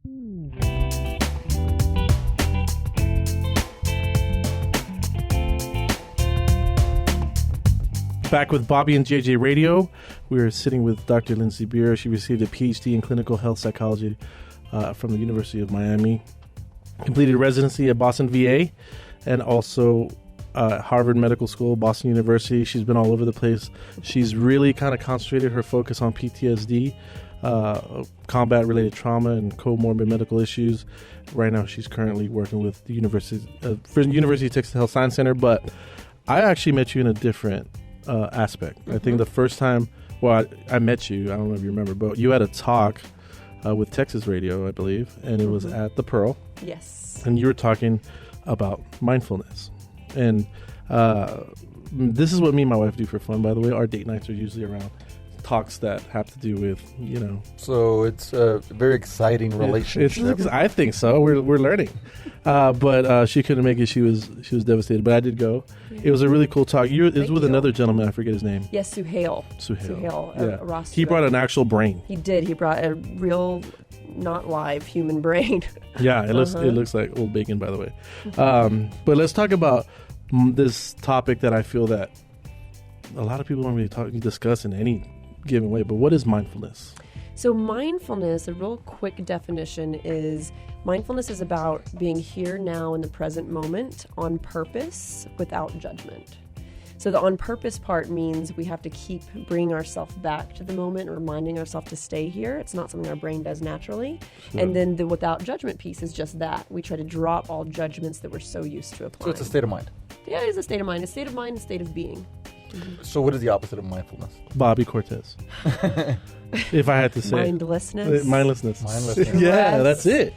Back with Bobby and JJ Radio. We're sitting with Dr. Lindsay Bira. She received a PhD in clinical health psychology from the University of Miami. Completed residency at Boston VA and also Harvard Medical School, Boston University. She's been all over the place. She's really kind of concentrated her focus on PTSD, combat-related trauma, and comorbid medical issues. Right now, she's currently working with the University of Texas Health Science Center. But I actually met you in a different aspect. I think the first time, I met you, I don't know if you remember, but you had a talk with Texas Radio, I believe, and it was at the Pearl. Yes. And you were talking about mindfulness. And this is what me and my wife do for fun, by the way. Our date nights are usually around talks that have to do with, So it's a very exciting relationship. I think so. We're learning. But she couldn't make it. She was devastated. But I did go. It was a really cool talk. It was with another gentleman. I forget his name. Yes, Suhail. Yeah. He brought an actual brain. He did. He brought a real, not live human brain. Yeah, it looks like old bacon, by the way. But let's talk about this topic that I feel that a lot of people don't really discuss in any given way. But what is mindfulness? So mindfulness, a real quick definition is mindfulness is about being here now in the present moment on purpose without judgment. So the on purpose part means we have to keep bringing ourselves back to the moment, reminding ourselves to stay here. It's not something our brain does naturally. Sure. And then the without judgment piece is just that. We try to drop all judgments that we're so used to applying. So it's a state of mind. Yeah, it is a state of mind. A state of mind, a state of being. So what is the opposite of mindfulness? Bobby Cortez. If I had to say. Mindlessness. Yeah, that's it.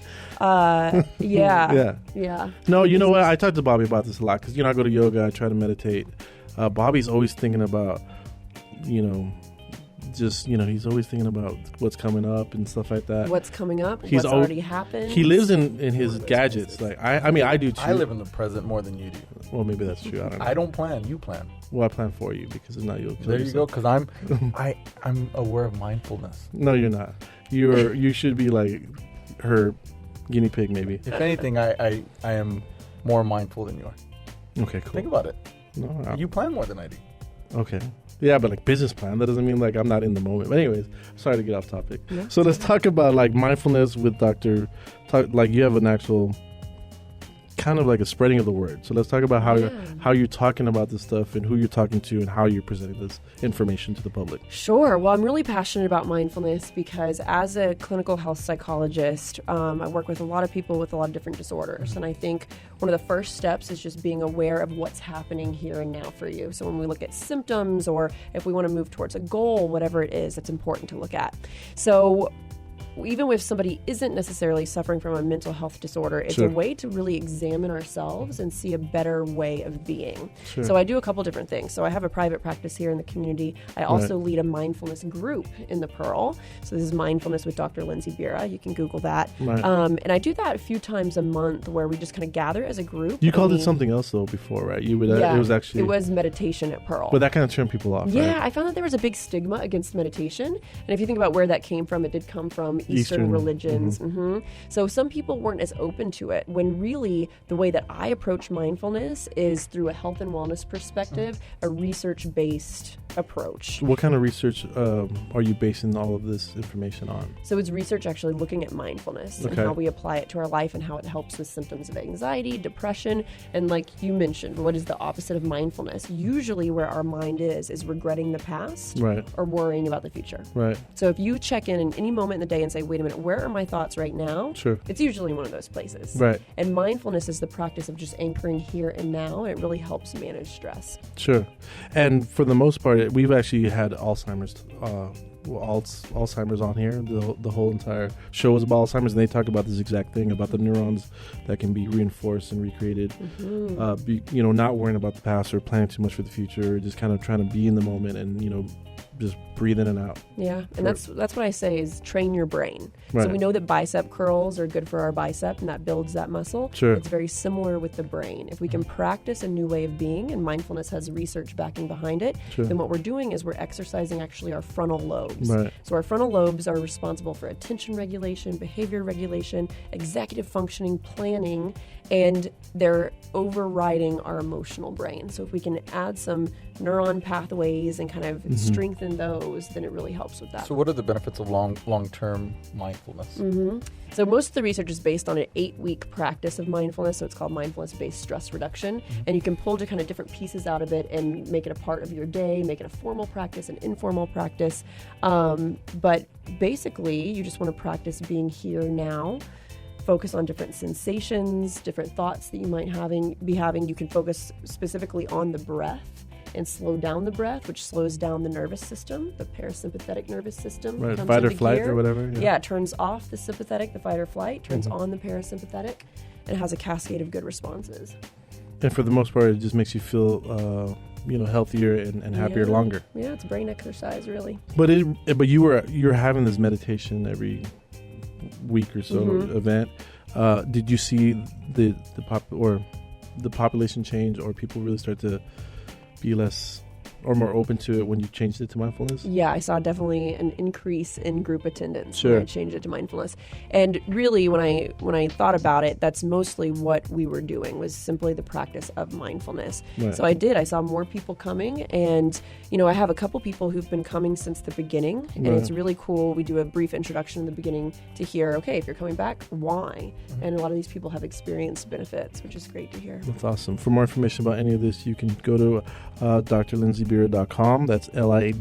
Yeah. No, you know what? I talk to Bobby about this a lot because, I go to yoga, I try to meditate. Bobby's always thinking about, he's always thinking about what's coming up and stuff like that. What's coming up? What's already happened? He lives in his gadgets. Like I do too. I live in the present more than you do. Well, maybe that's true. I don't know. I don't plan. You plan. Well, I plan for you because it's not you. There you go. Because I'm aware of mindfulness. No, you're not. You should be like her guinea pig, maybe. If anything, I am more mindful than you are. Okay, cool. Think about it. No, you plan more than I do. Okay. Yeah, but like business plan, that doesn't mean like I'm not in the moment. But anyways, sorry to get off topic. Yeah. So let's talk about like mindfulness with like you have an actual kind of like a spreading of the word. So let's talk about how you're talking about this stuff and who you're talking to and how you're presenting this information to the public. Sure. Well, I'm really passionate about mindfulness because as a clinical health psychologist, I work with a lot of people with a lot of different disorders. And I think one of the first steps is just being aware of what's happening here and now for you. So when we look at symptoms or if we want to move towards a goal, whatever it is, it's important to look at. So even if somebody isn't necessarily suffering from a mental health disorder, it's a way to really examine ourselves and see a better way of being. Sure. So I do a couple different things. So I have a private practice here in the community. I also lead a mindfulness group in the Pearl. So this is Mindfulness with Dr. Lindsay Bira. You can Google that. Right. And I do that a few times a month where we just kind of gather as a group. You called it something else though before, right? It was meditation at Pearl. But that kind of turned people off, Yeah, right? I found that there was a big stigma against meditation. And if you think about where that came from, it did come from Eastern religions. So some people weren't as open to it when really the way that I approach mindfulness is through a health and wellness perspective, a research-based approach. What kind of research are you basing all of this information on? So it's research actually looking at mindfulness and how we apply it to our life and how it helps with symptoms of anxiety, depression, and like you mentioned, what is the opposite of mindfulness? Usually where our mind is regretting the past or worrying about the future. Right. So if you check in any moment in the day and say, wait a minute, where are my thoughts right now? Sure. It's usually one of those places. Right. And mindfulness is the practice of just anchoring here and now. And it really helps manage stress. Sure. And for the most part, we've actually had Alzheimer's on here. The whole entire show is about Alzheimer's, and they talk about this exact thing about the neurons that can be reinforced and recreated. Not worrying about the past or planning too much for the future, just kind of trying to be in the moment and just breathe in and out. Yeah, and that's what I say is train your brain. Right. So we know that bicep curls are good for our bicep, and that builds that muscle. Sure. It's very similar with the brain. If we can practice a new way of being, and mindfulness has research backing behind it, Sure. then what we're doing is we're exercising actually our frontal lobes. Right. So our frontal lobes are responsible for attention regulation, behavior regulation, executive functioning, planning, and they're overriding our emotional brain. So if we can add some neuron pathways and kind of strengthen those, then it really helps with that. So what are the benefits of long-term mindfulness? So most of the research is based on an 8-week practice of mindfulness. So it's called mindfulness-based stress reduction. And you can pull kind of different pieces out of it and make it a part of your day, make it a formal practice, an informal practice. But basically, you just want to practice being here now. Focus on different sensations, different thoughts that you might be having. You can focus specifically on the breath and slow down the breath, which slows down the nervous system, the parasympathetic nervous system. Right, comes fight or into flight gear. or whatever. Yeah, it turns off the sympathetic, the fight or flight, turns on the parasympathetic, and it has a cascade of good responses. And for the most part, it just makes you feel, healthier and happier longer. Yeah, it's brain exercise, really. But you're having this meditation every week or so event. Did you see the population change, or people really start to be less or more open to it when you changed it to mindfulness? Yeah, I saw definitely an increase in group attendance Sure. when I changed it to mindfulness. And really, when I thought about it, that's mostly what we were doing, was simply the practice of mindfulness. Right. So I saw more people coming, and I have a couple people who've been coming since the beginning, and Right. it's really cool. We do a brief introduction in the beginning to hear, okay, if you're coming back, why? And a lot of these people have experienced benefits, which is great to hear. That's awesome. For more information about any of this, you can go to drlindsaybira.com. That's LINDSAY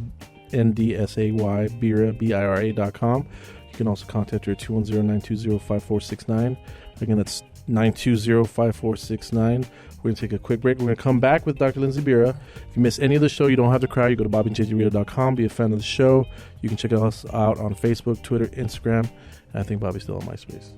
Bira, BIRA.com. You can also contact her at 210-920-5469. Again, that's 920-5469. We're going to take a quick break. We're going to come back with Dr. Lindsay Bira. If you miss any of the show, you don't have to cry. You go to bobbyandjjradio.com. Be a fan of the show. You can check us out on Facebook, Twitter, Instagram. And I think Bobby's still on MySpace.